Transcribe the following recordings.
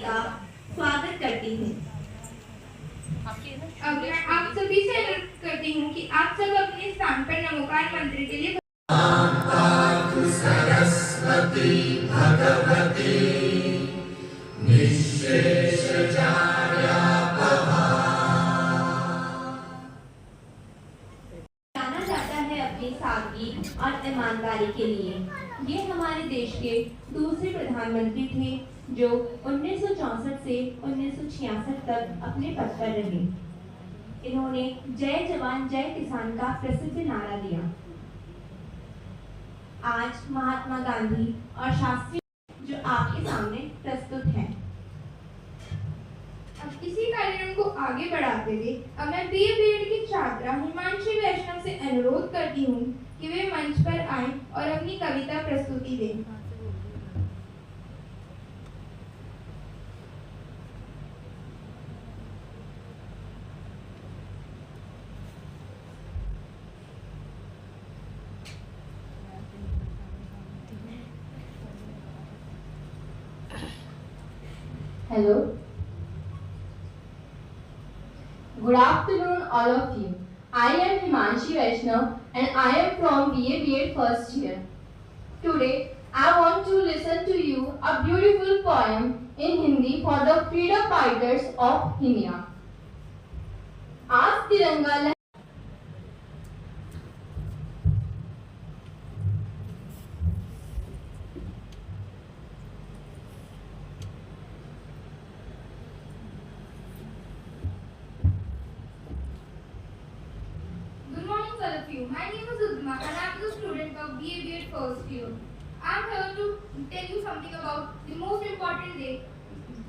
का स्वागत करती हूँ। अब मैं आप सभी से अनुरोध करती हूँ कि आप सब अपने स्थान पर नमोकार मंत्र के लिए सरस्वती भगवती जाना जाता है अपनी सादगी और ईमानदारी के लिए। ये हमारे देश के दूसरे प्रधानमंत्री थे जो 1964 से 1966 तक अपने पद पर रहे। इन्होंने जय जवान जय किसान का प्रसिद्ध नारा दिया। आज महात्मा गांधी और शास्त्री जो आपके सामने प्रस्तुत हैं। अब इसी कार्यक्रम को आगे बढ़ाते हुए अब मैं बीए की छात्रा हिमांशी वैष्णव से अनुरोध करती हूँ कि वे मंच पर आएं और अपनी कविता प्रस्तुति दें। Hello. Good afternoon, all of you. I am Himanshi Vaishnav and I am from BA B.Ed first year. Today, I want to listen to you a beautiful poem in Hindi for the freedom fighters of India. आज तिरंगा My name is Udma and I am the student of BA B.Ed first year. I am here to tell you something about the most important day,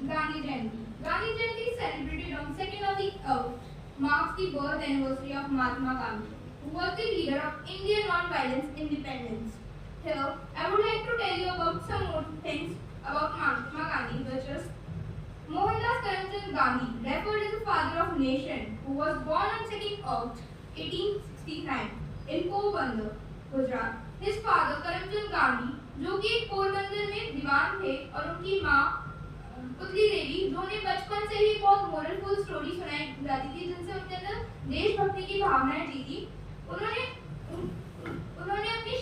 Gandhi Jayanti. Gandhi Jayanti is celebrated on 2nd of the marks the birth anniversary of Mahatma Gandhi, who was the leader of Indian non-violence independence. Here, I would like to tell you about some more things about Mahatma Gandhi, which is Mohandas Karamchand Gandhi, referred as the father of nation, who was born on 2nd August 1869 in Porbandar, Gujarat. His father Karamchand Gandhi, जो कि पोरबंदर में दीवान थे, और उनकी माँ पुतली देवी, जो उन्हें बचपन से ही बहुत मोरलफुल स्टोरी सुनाई जाती थी, जिनसे उनके अंदर देशभक्ति की भावनाएं थी। उन्होंने अपनी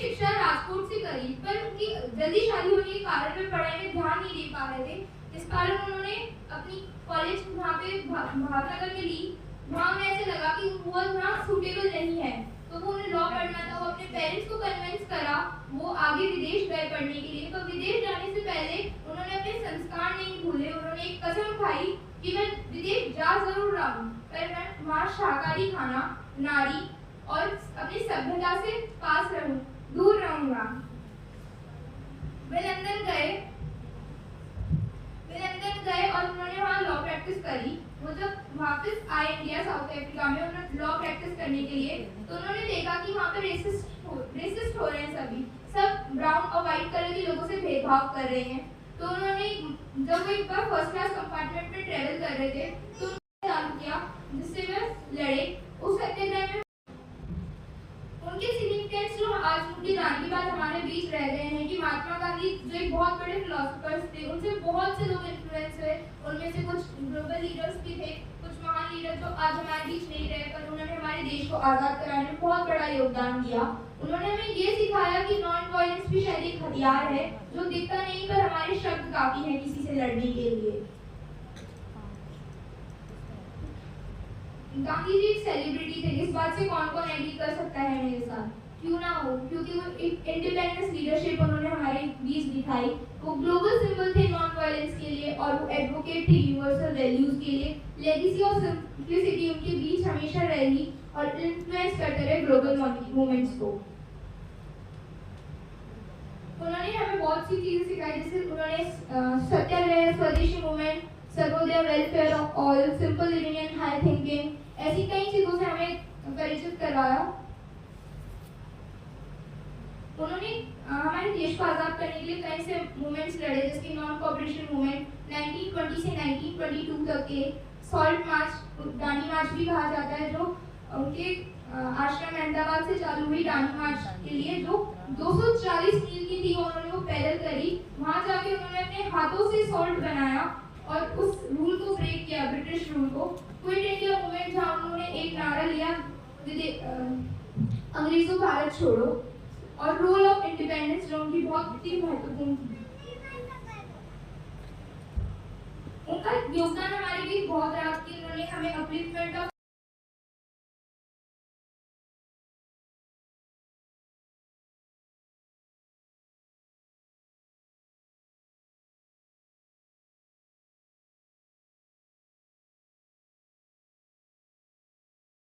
शिक्षा राजकोट से करी, पर उनकी जल्दी शादी होने के कारण वे पढ़ाई में ध्यान नहीं दे पा रहे थे। इस कारण उन्होंने अपनी कॉलेज वहाँ पे भावनगर में ली। वहाँ उन्हें ऐसे लगा कि वो यहाँ सूटेबल नहीं है, तो वो उन्हें लॉ पढ़ना था। वो अपने पेरेंट्स को कन्विंस करा, वो आगे विदेश गए पढ़ने के लिए। पर विदेश जाने से पहले उन्होंने अपने संस्कार नहीं भूले। उन्होंने एक कसम खाई कि मैं विदेश जा जरूर रहा हूँ, पर मैं वहाँ शाकाहारी खाना, नारी और अपनी सभ्यता से पास रहूँ, दूर रहूँगा। वे लंदन गए और उन्होंने वहाँ लॉ प्रैक्टिस करी। वो जब वापस आए इंडिया साउथ अफ्रीका में उन्होंने लॉ प्रैक्टिस करने के लिए, तो उन्होंने देखा कि वहाँ पे रेसिस्ट हो रहे हैं। सब ब्राउन और वाइट कलर के लोगों से भेदभाव कर रहे हैं। तो उन्होंने जब वो एक बार फर्स्ट क्लास कंपार्टमेंट में ट्रेवल कर रहे थे, तो उन्होंने चालू किया, जिससे वे लड़े। उस सत्याग्रह में उनके सिग्निफिकेंस जो आज उनकी जान के बाद हमारे बीच रह गए हैं कि महात्मा गांधी जो एक बहुत बड़े फिलोसोफर्स थे, उनसे बहुत से लोग इन्फ्लुएंस हुए। उनमें से कुछ ग्लोबल लीडर्स भी थे, कुछ महान लीडर जो आज हमारे बीच नहीं रहे, पर उन्होंने हमारे देश को आज़ाद कराने में बहुत बड़ा योगदान दिया। उन्होंने हमें ये सिखाया कि नॉन वायलेंस भी शायद एक हथियार है जो दिखता नहीं, पर हमारे शब्द काफी हैं किसी से लड़ने के लिए। गांधी जी एक सेलिब्रिटी थे, इस बात से कौन कौन एग्री कर सकता है मेरे साथ? क्यों ना हो, क्योंकि वो इंडिपेंडेंस लीडरशिप उन्होंने हमारे बीच दिखाई। वो ग्लोबल सिंबल थे नॉन वायलेंस के लिए, और वो एडवोकेट थे यूनिवर्सल वैल्यूज के लिए। लेगेसी और सिंप्लिसिटी उनके बीच हमेशा रहेगी और इन्फ्लुएंस करते रहे ग्लोबल मूवमेंट्स को। उन्होंने हमें बहुत सी चीजें सिखाई, जैसे उन्होंने सत्याग्रह, स्वदेशी movement, Sarvodaya, welfare of all, simple living and high thinking, ऐसी कई चीजों से हमें परिचित करवाया। उन्होंने हमारे देश को आज़ाद करने के लिए कई से मूवमेंट्स लड़े, जैसे नॉन कोऑपरेशन मूवमेंट 1920 से 1922 तक के, सॉल्ट मार्च, दांडी मार्च भी कहा जाता है, जो उनके आश्रम अहमदाबाद से चालू हुई दांडी मार्च के लिए, जो 240 मील की थी उन्होंने वो पैदल करी। वहाँ जाके उन्होंने अपने हाथों से सॉल्ट बनाया और उस रूल को ब्रेक किया, ब्रिटिश रूल को। क्विट इंडिया मूवमेंट जहाँ उन्होंने एक नारा लिया, अंग्रेजों भारत छोड़ो, और रोल ऑफ इंडिपेंडेंस जो उनकी बहुत ही महत्वपूर्ण थी। उनका योगदान हमारे लिए बहुत रहा कि उन्होंने हमें अपलिफ्टमेंट ऑफ